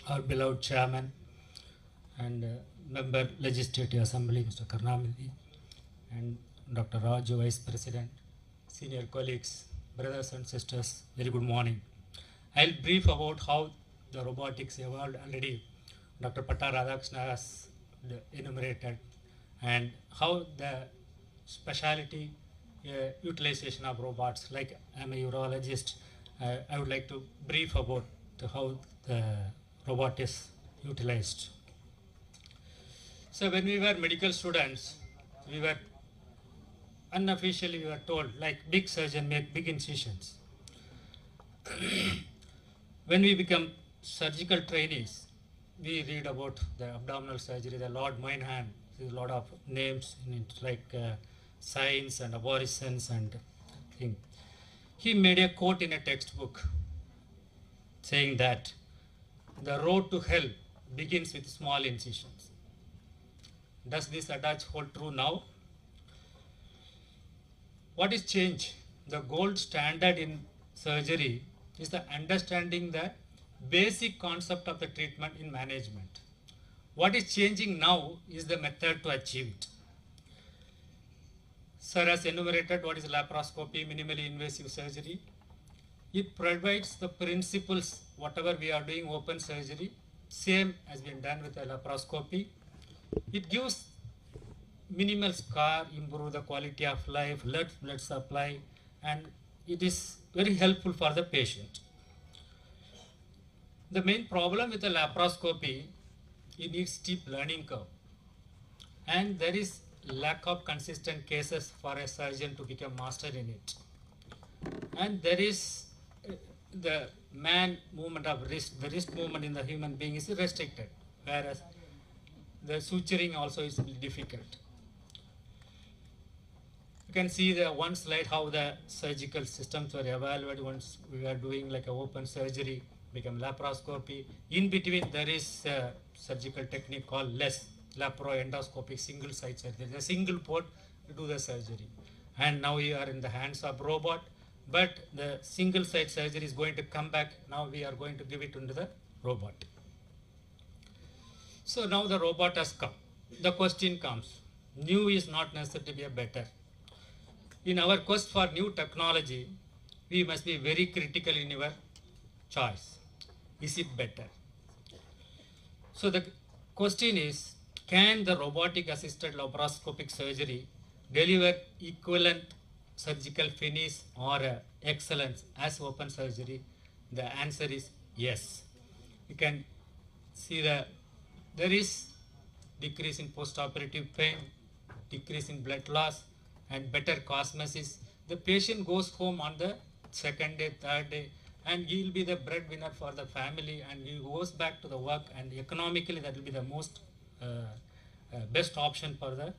our beloved chairman and member Legislative Assembly, Mr. Karnamidi, and Dr. Raju, Vice President, senior colleagues, brothers and sisters, very good morning. I'll brief about how the robotics evolved already. Dr. Patta Radhakrishna has enumerated, and how the specialty utilization of robots. Like I'm a urologist, I would like to brief about how the robot is utilized. So when we were medical students, we were unofficially told like big surgeon make big incisions. When we become surgical trainees, we read about the abdominal surgery, the Lord Moynihan, there's a lot of names in it, like Siims and Versius and thing. He made a quote in a textbook saying that the road to hell begins with small incisions. Does this adage hold true now? What is change? The gold standard in surgery is the understanding the basic concept of the treatment in management. What is changing now is the method to achieve it. Sir has enumerated what is laparoscopy, minimally invasive surgery. It provides the principles, whatever we are doing open surgery, same has been done with the laparoscopy. It gives minimal scar, improve the quality of life, less blood supply, and it is very helpful for the patient. The main problem with the laparoscopy, it needs steep learning curve, and there is lack of consistent cases for a surgeon to become master in it. And there is the man movement of wrist, the wrist movement in the human being is restricted, whereas the suturing also is difficult. You can see the one slide how the surgical systems were evaluated once we were doing like a open surgery, become laparoscopy. In between there is a surgical technique called less laparoendoscopic single site surgery. There's a single port to do the surgery. And now we are in the hands of robot, but the single site surgery is going to come back. Now we are going to give it into the robot. So now the robot has come. The question comes, new is not necessarily to be a better. In our quest for new technology, we must be very critical in our choice. Is it better? So the question is, can the robotic assisted laparoscopic surgery deliver equivalent surgical finish or excellence as open surgery? The answer is yes. You can see there is decrease in postoperative pain, decrease in blood loss, and better cosmesis. The patient goes home on the second day, third day, and he will be the breadwinner for the family, and he goes back to the work, and economically that will be the most best option for the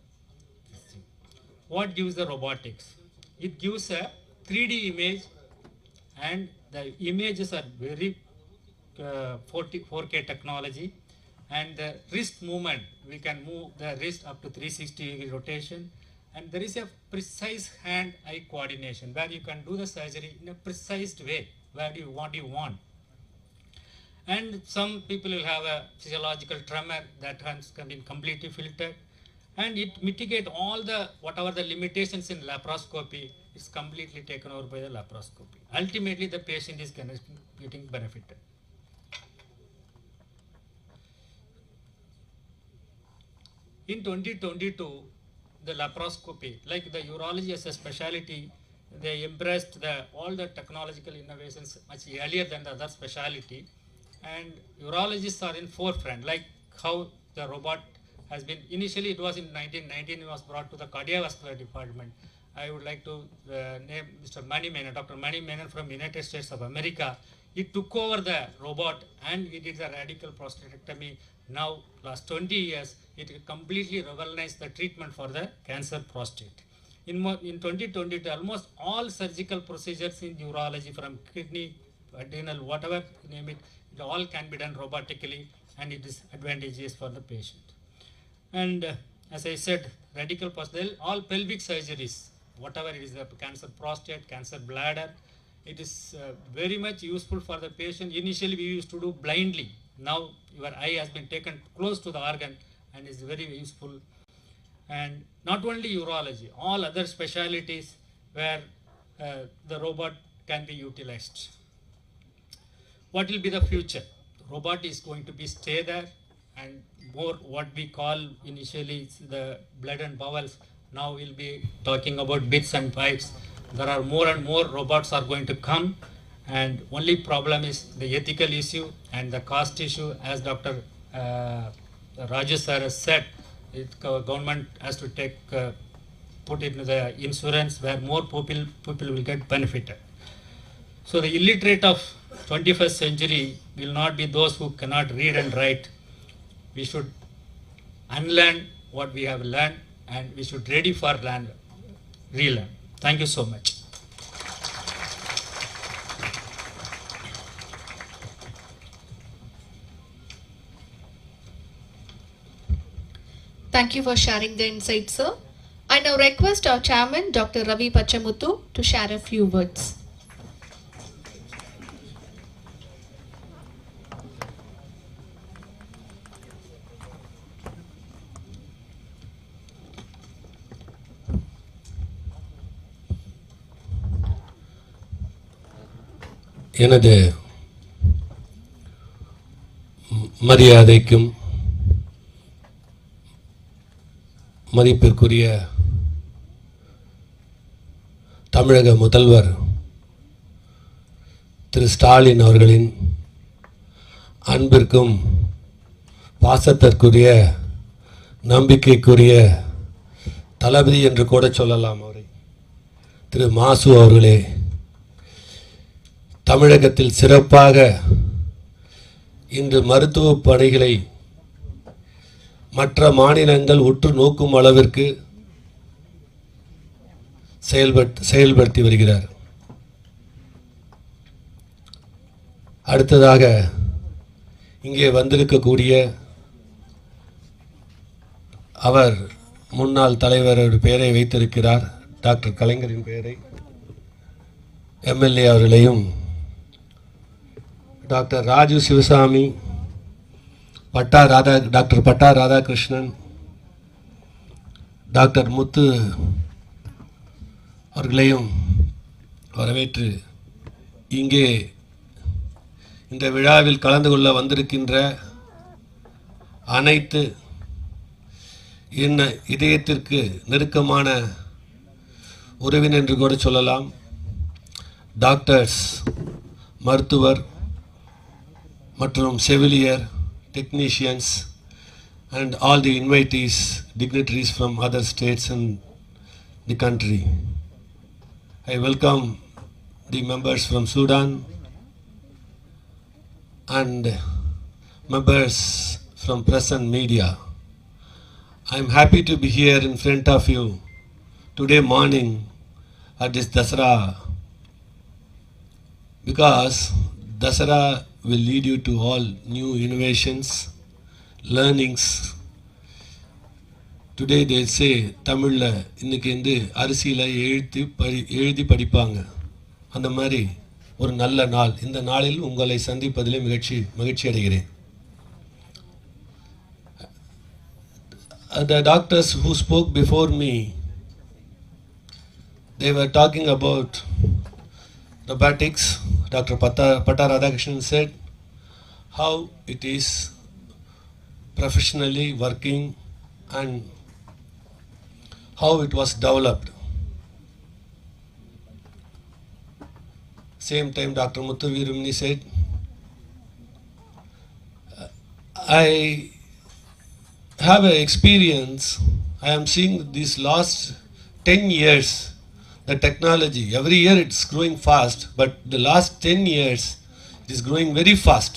thing. What gives the robotics? It gives a 3D image, and the images are very 4K technology, and the wrist movement, we can move the wrist up to 360-degree rotation, and there is a precise hand-eye coordination where you can do the surgery in a precise way, where you want. And some people will have a physiological tremor that has been completely filtered, and it mitigate all the whatever the limitations in laparoscopy is completely taken over by the laparoscopy. Ultimately, the patient is getting benefited. In 2022, the laparoscopy, like the urology as a specialty, they embraced all the technological innovations much earlier than the other specialty, and urologists are in forefront, like how the robot has been. Initially, it was in 1919, it was brought to the cardiovascular department. I would like to name Mr. Mani Menon, Dr. Mani Menon from United States of America. He took over the robot and he did the radical prostatectomy. Now, last 20 years, it completely revolutionized the treatment for the cancer prostate. In 2022, almost all surgical procedures in urology, from kidney, adrenal, whatever, name it, it all can be done robotically, and it is advantageous for the patient. And as I said, radical prostate, all pelvic surgeries, whatever it is, the cancer prostate, cancer bladder, It is very much useful for the patient. Initially we used to do blindly. Now your eye has been taken close to the organ and is very useful. And not only urology, all other specialties where the robot can be utilized. What will be the future? Robot is going to be stay there, and more what we call initially the blood and bowels. Now we'll be talking about bits and bytes. There are more and more robots are going to come, and only problem is the ethical issue and the cost issue. As Dr. Raju sir has said, government has to take put into the insurance where more people will get benefited. So the illiterate of 21st century will not be those who cannot read and write. We should unlearn what we have learned, and we should ready for relearn. Thank you so much. Thank you for sharing the insights, sir. I now request our chairman, Dr. Ravi Pachamuthu, to share a few words. எனது மரியாதைக்கும் மதிப்பிற்குரிய தமிழக முதல்வர் திரு ஸ்டாலின் அவர்களின் அன்பிற்கும் பாசத்திற்குரிய நம்பிக்கைக்குரிய தளபதி என்று கூட சொல்லலாம் அவரை திரு மாசு அவர்களே, தமிழகத்தில் சிறப்பாக இன்று மருத்துவ பணிகளை மற்ற மாநிலங்கள் உற்று நோக்கும் அளவிற்கு செயல்படுத்தி வருகிறார். அடுத்ததாக இங்கே வந்திருக்கக்கூடிய அவர் முன்னாள் தலைவர் ஒரு பெயரை வைத்திருக்கிறார், டாக்டர் கலைஞரின் பெயரை. எம்எல்ஏ அவர்களையும், டாக்டர் ராஜு சிவசாமி, டாக்டர் பட்டா ராதாகிருஷ்ணன், டாக்டர் முத்து அவர்களையும் வரவேற்று இங்கே இந்த விழாவில் கலந்து கொள்ள வந்திருக்கின்ற அனைத்து இதயத்திற்கு நெருக்கமான உறவினர் என்று கூட சொல்லலாம் டாக்டர்ஸ், மருத்துவர் மற்றும் செவிலியர், technicians and all the invitees, dignitaries from other states and the country. I welcome the members from Sudan and members from press and media. I am happy to be here in front of you today morning at this Dasara, because Dasara will lead you to all new innovations, learnings. Today they say தமிழில் இன்றைக்கி வந்து அரிசியில் எழுதி படிப்பாங்க. அந்த மாதிரி ஒரு நல்ல நாள். இந்த நாளில் உங்களை சந்திப்பதிலே மகிழ்ச்சி அடைகிறேன். The doctors who spoke before me, they were talking about robotics. Dr. Pata Radhakrishnan said how it is professionally working and how it was developed. Same time Dr. Muthu Veerumni said, I have an experience. I am seeing these last 10 years the technology, every year it's growing fast, but the last 10 years it is growing very fast.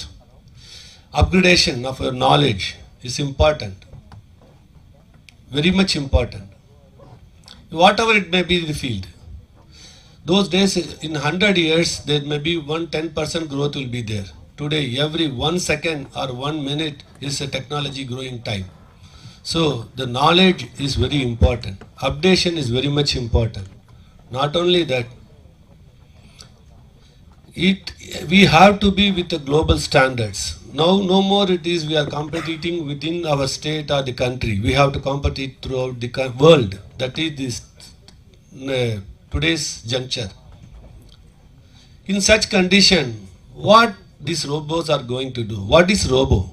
Upgradation of your knowledge is important, very much important, whatever it may be the field. Those days in 100 years there may be 10% growth will be there. Today every 1 second or 1 minute is a technology growing time. So the knowledge is very important, updation is very much important. Not only that, we have to be with the global standards. Now no more it is we are competing within our state or the country. We have to compete throughout the world. That is this today's juncture. In such condition, what these robots are going to do? What is robo?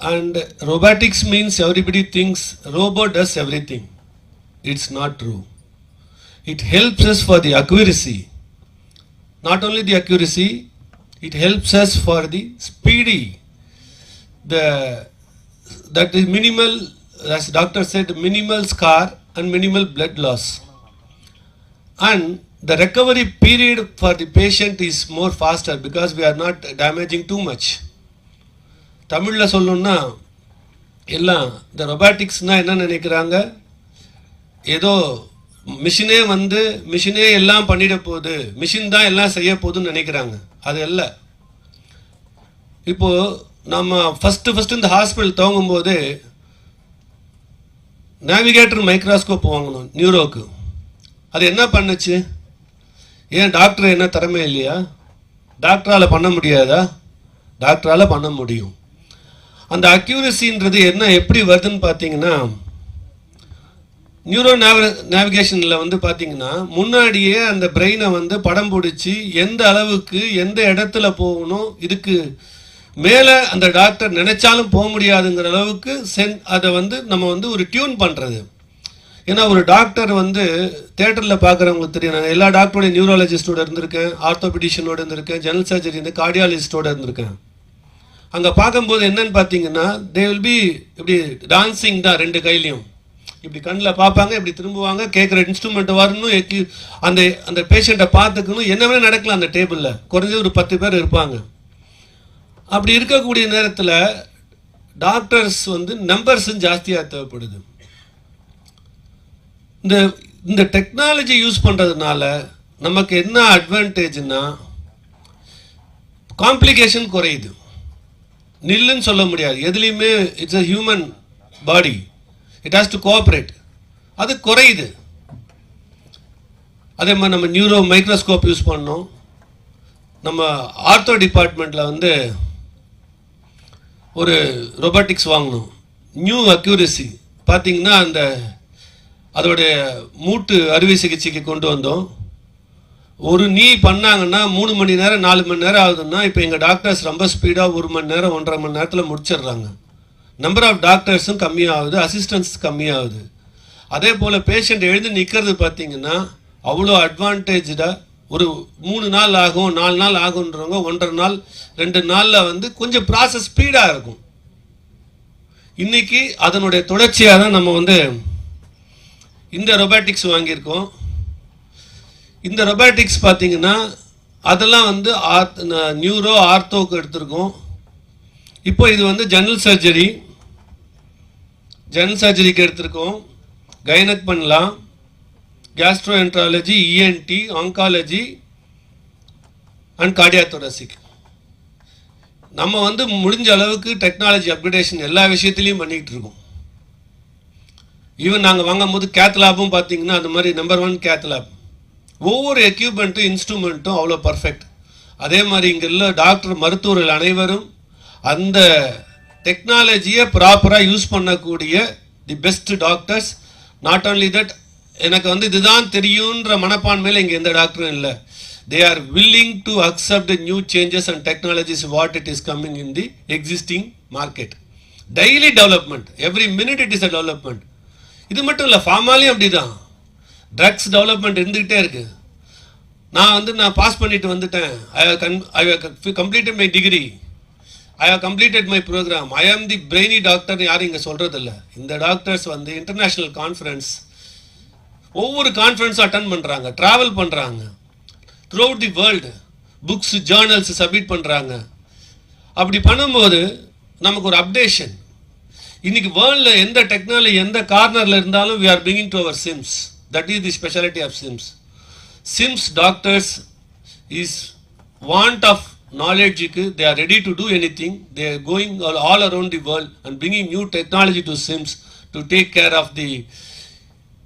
And robotics means everybody thinks robot does everything. It's not true. It helps us for the accuracy. Not only the accuracy, it helps us for the speedy. That is minimal, as doctor said, minimal scar and minimal blood loss. And the recovery period for the patient is more faster because we are not damaging too much. தமிழ்ல சொல்லணும்னா எல்லாம் இந்த ரொபாட்டிக்ஸ்னா என்ன நினைக்கிறாங்க, ஏதோ மிஷினே எல்லாம் பண்ணிட போகுது, மிஷின் தான் எல்லாம் செய்ய போகுதுன்னு நினைக்கிறாங்க. அது இல்லை. இப்போ நம்ம ஃபர்ஸ்ட் இந்த ஹாஸ்பிட்டல் துவங்கும் போது நேவிகேட்டர் மைக்ரோஸ்கோப் வாங்கணும் நியூரோக்கு. அது என்ன பண்ணுச்சு? ஏன் டாக்டர் என்ன திறமை இல்லையா? டாக்டரால் பண்ண முடியாதா? டாக்டரால் பண்ண முடியும். அந்த அக்யூரசின்றது என்ன எப்படி வருதுன்னு பார்த்தீங்கன்னா, நியூரோ நேவிகேஷனில் பார்த்தீங்கன்னா முன்னாடியே அந்த பிரெயினை படம் பிடிச்சி எந்த அளவுக்கு எந்த இடத்துல போகணும், இதுக்கு மேலே அந்த டாக்டர் நினைச்சாலும் போக முடியாதுங்கிற அளவுக்கு அதை நம்ம ஒரு டியூன் பண்ணுறது. ஏன்னா ஒரு டாக்டர் தேட்டரில் பார்க்குறவங்களுக்கு தெரியும். நான் எல்லா டாக்டரோட நியூரோலஜிஸ்டோட இருந்திருக்கேன், ஆர்த்தோபெடிஷனோட இருந்திருக்கேன், ஜெனரல் சர்ஜரி கார்டியாலஜிஸ்டோட இருந்திருக்கேன். அங்கே பார்க்கும்போது என்னன்னு பார்த்தீங்கன்னா, தே வில் பி இப்படி டான்ஸிங் தான், ரெண்டு கையிலையும் இப்படி கண்ணில் பார்ப்பாங்க, இப்படி திரும்புவாங்க, கேட்குற இன்ஸ்ட்ருமெண்ட் வரணும், அந்த அந்த பேஷண்ட்டை பார்த்துக்கணும், என்னவே நடக்கலாம். அந்த டேபிளில் குறைஞ்சது ஒரு 10 பேர் இருப்பாங்க. அப்படி இருக்கக்கூடிய நேரத்தில் டாக்டர்ஸ் நம்பர்ஸும் ஜாஸ்தியாக தேவைப்படுது. இந்த டெக்னாலஜி யூஸ் பண்ணுறதுனால நமக்கு என்ன அட்வான்டேஜ்னா, காம்ப்ளிகேஷன் குறையுது. நில்லுன்னு சொல்ல முடியாது எதுலேயுமே. It's a human body, it has to cooperate. அது குறையுது. அதே மாதிரி நம்ம நியூரோ மைக்ரோஸ்கோப் யூஸ் பண்ணோம். நம்ம ஆர்த்தோ டிபார்ட்மெண்ட்டில் ஒரு ரொபாட்டிக்ஸ் வாங்கணும். நியூ அக்யூரசி பார்த்தீங்கன்னா அதோடைய மூட்டு அறுவை சிகிச்சைக்கு கொண்டு வந்தோம். ஒரு நீ பண்ணாங்கன்னா 3 மணி நேரம் 4 மணி நேரம் ஆகுதுன்னா, இப்போ எங்கள் டாக்டர்ஸ் ரொம்ப ஸ்பீடாக 1 மணி நேரம் 1.5 மணி நேரத்தில் முடிச்சிடுறாங்க. நம்பர் ஆஃப் டாக்டர்ஸும் கம்மியாகுது, அசிஸ்டன்ஸ் கம்மியாகுது. அதே போல் பேஷண்ட் எழுந்து நிற்கிறது பார்த்தீங்கன்னா அவ்வளோ அட்வான்டேஜாக ஒரு 3 நாள் ஆகும் 4 நாள் ஆகுன்றவங்க 1.5 நாள் 2 நாளில் கொஞ்சம் ப்ராசஸ் ஸ்பீடாக இருக்கும். இன்றைக்கி அதனுடைய தொடர்ச்சியாக தான் நம்ம இந்த ரொபாட்டிக்ஸ் வாங்கியிருக்கோம். இந்த ரொபாட்டிக்ஸ் பார்த்தீங்கன்னா அதெல்லாம் நியூரோ ஆர்த்தோக்கு எடுத்திருக்கோம். இப்போ இது ஜெனரல் சர்ஜரிக்கு எடுத்திருக்கோம். கைனக் பண்ணலாம், கேஸ்ட்ரோஎன்ட்ராலஜி, இஎன்டி, ஆங்காலஜி அண்ட் கார்டியாத்தொராசிக். நம்ம முடிஞ்ச அளவுக்கு டெக்னாலஜி அப்கிரேடேஷன் எல்லா விஷயத்துலையும் பண்ணிக்கிட்டு இருக்கோம். ஈவன் நாங்கள் வாங்கும் போது கேத்லாபும் பார்த்தீங்கன்னா அது மாதிரி நம்பர் 1 கேத்லாப். ஒவ்வொரு எக்யூப்மெண்ட்டும் இன்ஸ்ட்ருமெண்ட்டும் அவ்வளோ பர்ஃபெக்ட். அதே மாதிரி இங்கே உள்ள டாக்டர் மருத்துவர்கள் அனைவரும் அந்த டெக்னாலஜியை ப்ராப்பராக யூஸ் பண்ணக்கூடிய the best doctors. Not only that, எனக்கு இதுதான் தெரியுன்ற மனப்பான்மையில் இங்கே எந்த டாக்டரும் இல்லை. They are willing to accept the new changes and technologies what it is coming in the existing market. Daily development, every minute it is a development. இது மட்டும் இல்லை, ஃபார்மாலையும் அப்படி தான் ட்ரக்ஸ் டெவலப்மெண்ட் இருந்துக்கிட்டே இருக்கு. நான் பாஸ் பண்ணிட்டு வந்துட்டேன். I have completed my degree, I have completed my programme, I am the brainy doctor யாரும் இங்கே சொல்கிறதில்ல. இந்த டாக்டர்ஸ் இன்டர்நேஷ்னல் கான்ஃபரன்ஸ், ஒவ்வொரு கான்ஃபரன்ஸும் அட்டன் பண்ணுறாங்க, ட்ராவல் பண்ணுறாங்க through out the world, books journals submit பண்ணுறாங்க. அப்படி பண்ணும்போது நமக்கு ஒரு அப்டேஷன். இன்னைக்கு வேர்ல்டில் எந்த டெக்னாலஜி எந்த கார்னரில் இருந்தாலும் we are bringing to our Siims. That is the specialty of Siims. Siims doctors is want of knowledge. They are ready to do anything. They are going all around the world and bringing new technology to Siims to take care of the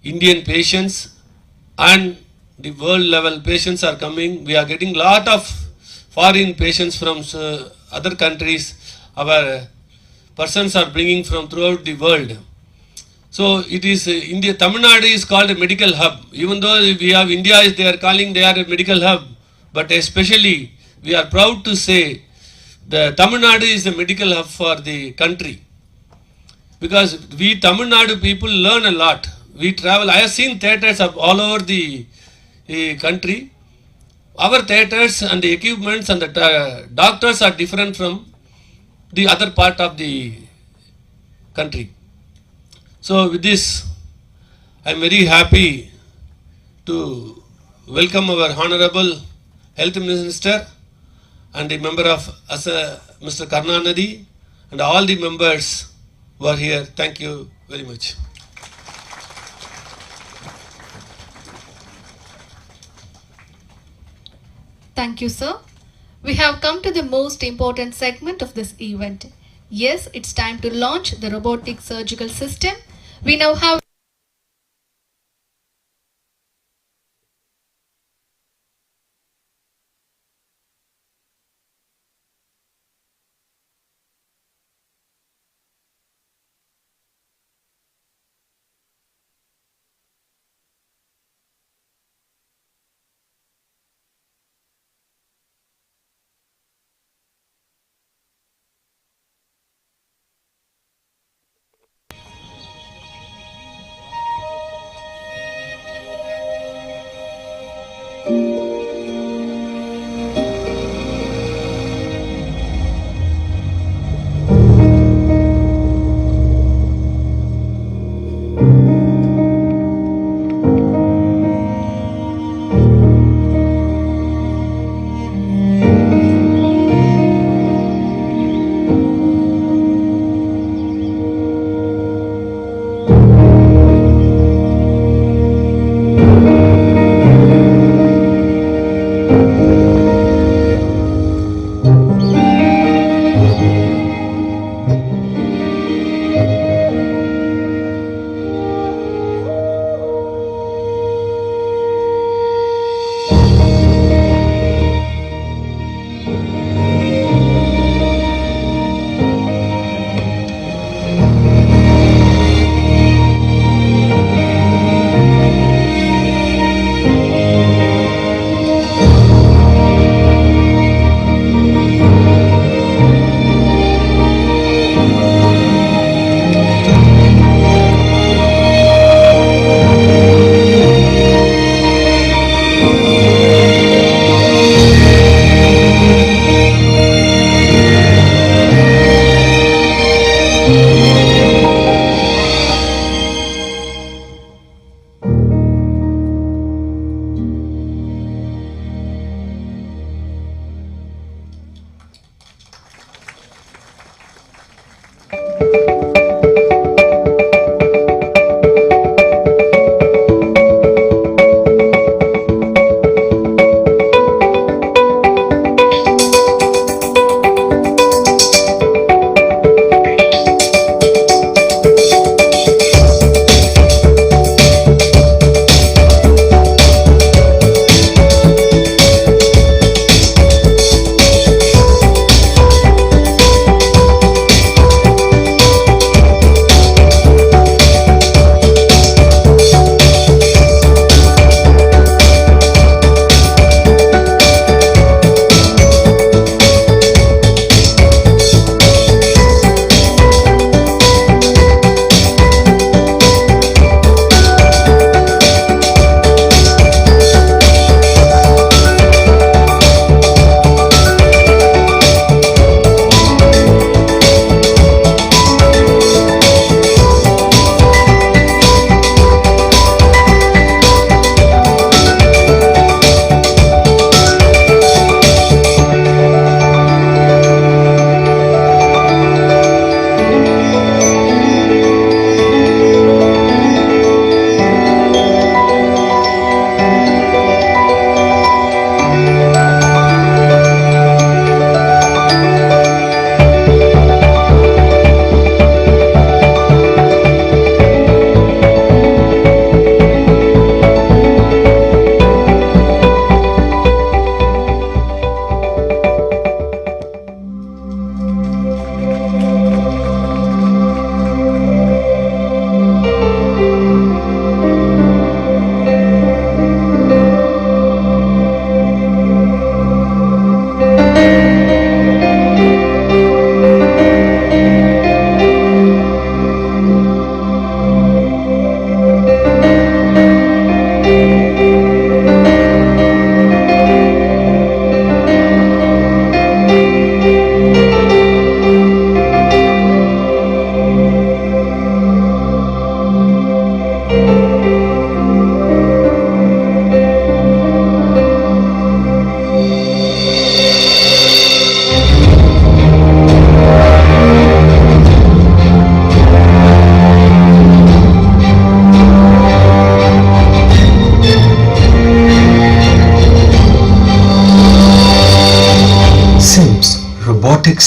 Indian patients and the world level patients are coming. We are getting lot of foreign patients from other countries. Our persons are bringing from throughout the world. So it is India. Tamil Nadu is called a medical hub. Even though we have India, they are calling they are a medical hub. But especially we are proud to say the Tamil Nadu is the medical hub for the country. Because we Tamil Nadu people learn a lot. We travel. I have seen theatres of all over the country. Our theatres and the equipments and the doctors are different from the other part of the country. So with this, I am very happy to welcome our Honorable Health Minister and the member of Mr. Karnanadi and all the members who are here. Thank you very much. Thank you, sir. We have come to the most important segment of this event. Yes, it's time to launch the robotic surgical system. We now have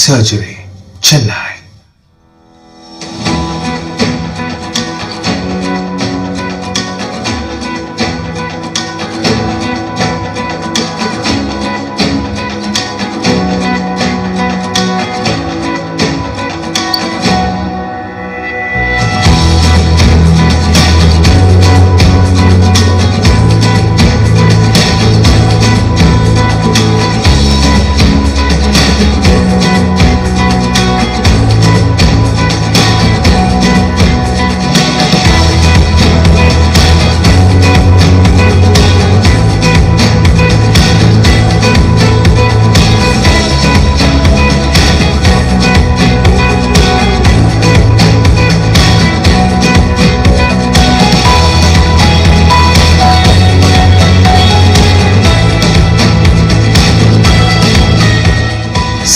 Surgery, Chennai.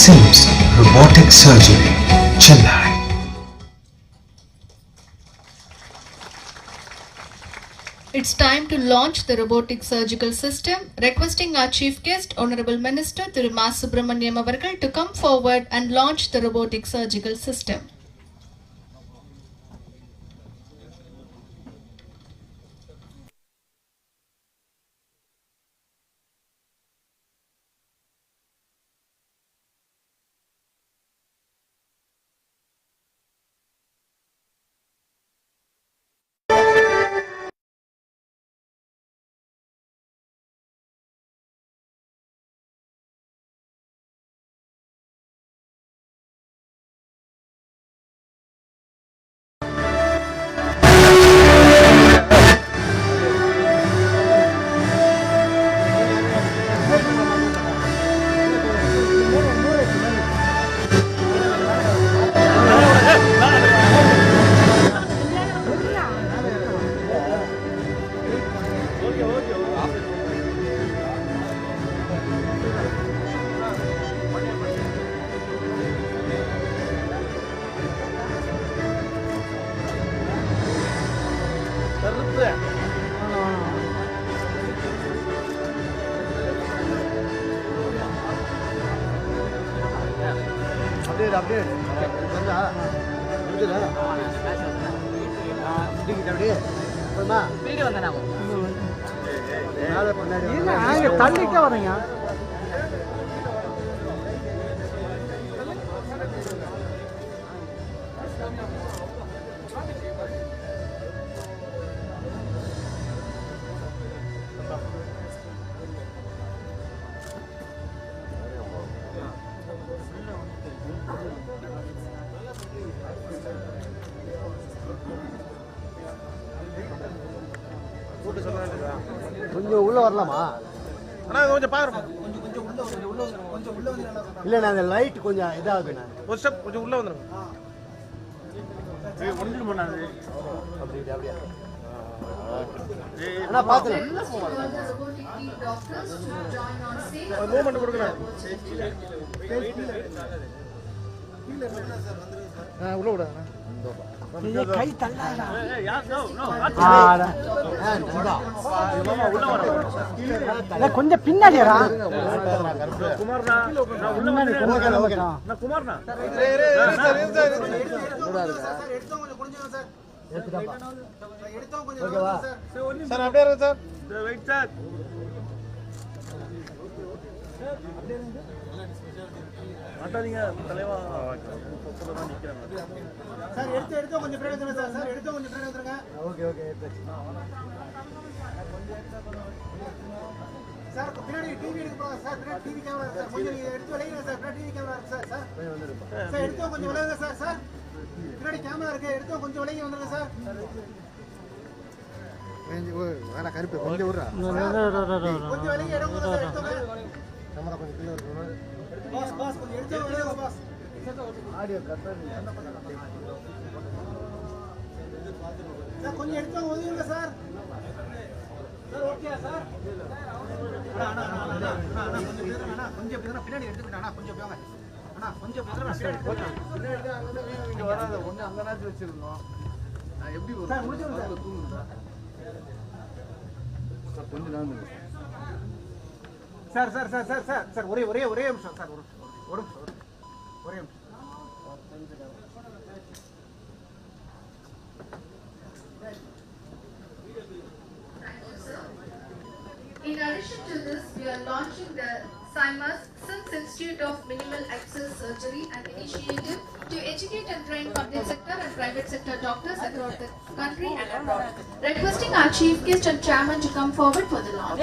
Siims, Robotic Surgery, Chennai. It's time to launch the robotic surgical system. Requesting our chief guest, Honorable Minister Thiru Ma. Subramaniam avargal to come forward and launch the robotic surgical system. update. தள்ளிட்டே வரீங்க. கொஞ்சம் உள்ள வரலாமா? அண்ணா கொஞ்சம் பாருங்க. இல்ல நான் அந்த light கொஞ்சம் இதாகுண்ணா. ஒரு ஸ்டெப் கொஞ்சம் உள்ள வந்துருங்க. ஒண்ணுல பண்ணாது. அப்படியே. அண்ணா பாத்துறேன். மூவ்மென்ட் கொடுங்க. உள்ள விடுங்க. கை தள்ளாதா. கொஞ்சம் பின்னாடியா குமார்னா நான் உள்ள வந்து நான் குமார்னா சார் அப்படியே இருக்கு சார். Wait sir. மாட்டாதீங்க தலைவா. சார் எடுத்து கொஞ்சம் பிரேக் எடுத்துங்க சார். சார் எடுத்து கொஞ்சம் பிரேக் எடுத்துங்க. ஓகே எடுத்து. சார் பின்னாடி டிவி எடுக்க போறா சார். பின்னாடி டிவி கேமரா சார். கொஞ்சம் எடுத்து விளையுங்க சார். பின்னாடி டிவி கேமரா இருக்கு சார். சார் எடுத்து கொஞ்சம் விளையுங்க சார். சார் பின்னாடி கேமரா இருக்கு. எடுத்து கொஞ்சம் விளையுங்க வந்துருங்க சார். வேணா கருப்பு கொஞ்சம் விடுறா. கொஞ்சம் விளையுங்க இடம் போறா சார். எடுத்து கேமரா கொஞ்சம் கீழ இருக்கணும். பாஸ் கொஞ்சம் எடுத்து விளையுங்க பாஸ். ஆடியோ கட் பண்ணி சார் கொஞ்சம் எடுத்து ஒதுங்க சார். Sir okay sir. அண்ணா கொஞ்சம் பின்னாடி எடுத்துக்கிட்டா கொஞ்சம் போங்க. அண்ணா கொஞ்சம் பின்னாடி இங்க வராத ஒண்ணு அங்க நாச்சு வச்சிருந்தோம். நான் எப்படி சார் முடிஞ்சது சார் தூங்குங்க சார். கொஞ்சம் நாள் சார் ஒரே நிமிஷம் சார். ஒரு In addition to this, we are launching the Siims Institute of Minimal Access Surgery, an initiative to educate and train public sector and private sector doctors across the country and abroad. Requesting our chief guest and chairman to come forward for the launch.